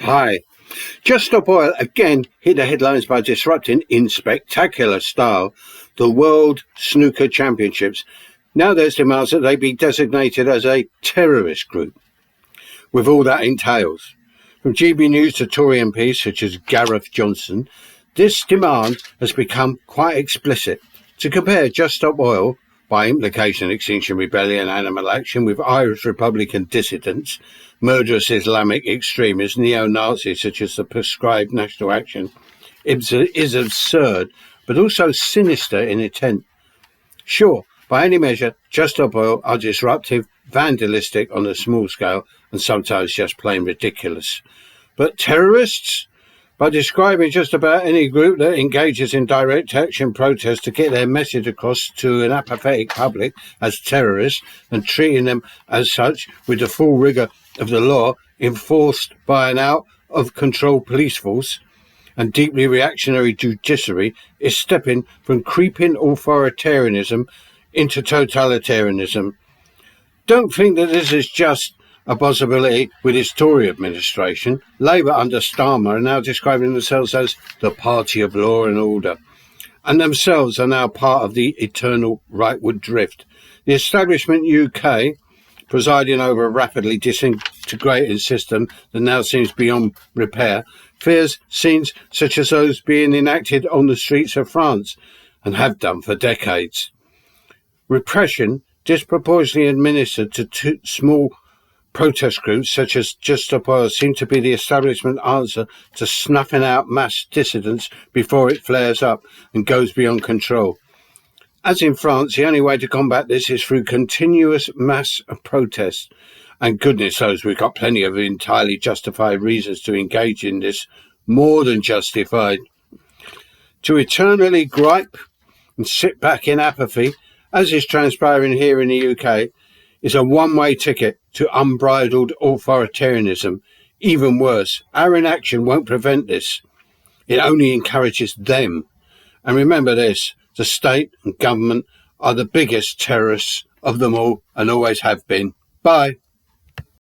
Hi. Just Stop Oil again hit the headlines by disrupting, in spectacular style, the World Snooker Championships. Now there's demands that they be designated as a terrorist group, with all that entails. From GB News to Tory MPs such as Gareth Johnson, this demand has become quite explicit. To compare Just Stop Oil, by implication Extinction Rebellion, Animal Action, with Irish Republican dissidents, murderous Islamic extremists, neo-Nazis such as the Prescribed National Action, is absurd, but also sinister in intent. Sure, by any measure, Just Stop Oil are disruptive, vandalistic on a small scale, and sometimes just plain ridiculous. But terrorists? By describing just about any group that engages in direct action protest to get their message across to an apathetic public as terrorists and treating them as such with the full rigour of the law enforced by an out-of-control police force and deeply reactionary judiciary, is stepping from creeping authoritarianism into totalitarianism. Don't think that this is just a possibility with its Tory administration. Labour under Starmer are now describing themselves as the party of law and order, and themselves are now part of the eternal rightward drift. The establishment UK, presiding over a rapidly disintegrating system that now seems beyond repair, fears scenes such as those being enacted on the streets of France, and have done for decades. Repression disproportionately administered to small protest groups such as Just Stop Oil seem to be the establishment answer to snuffing out mass dissidents before it flares up and goes beyond control. As in France, the only way to combat this is through continuous mass protests. And goodness knows we've got plenty of entirely justified reasons to engage in this, more than justified. To eternally gripe and sit back in apathy, as is transpiring here in the UK, is a one-way ticket to unbridled authoritarianism. Even worse, our inaction won't prevent this. It only encourages them. And remember this, the state and government are the biggest terrorists of them all and always have been. Bye.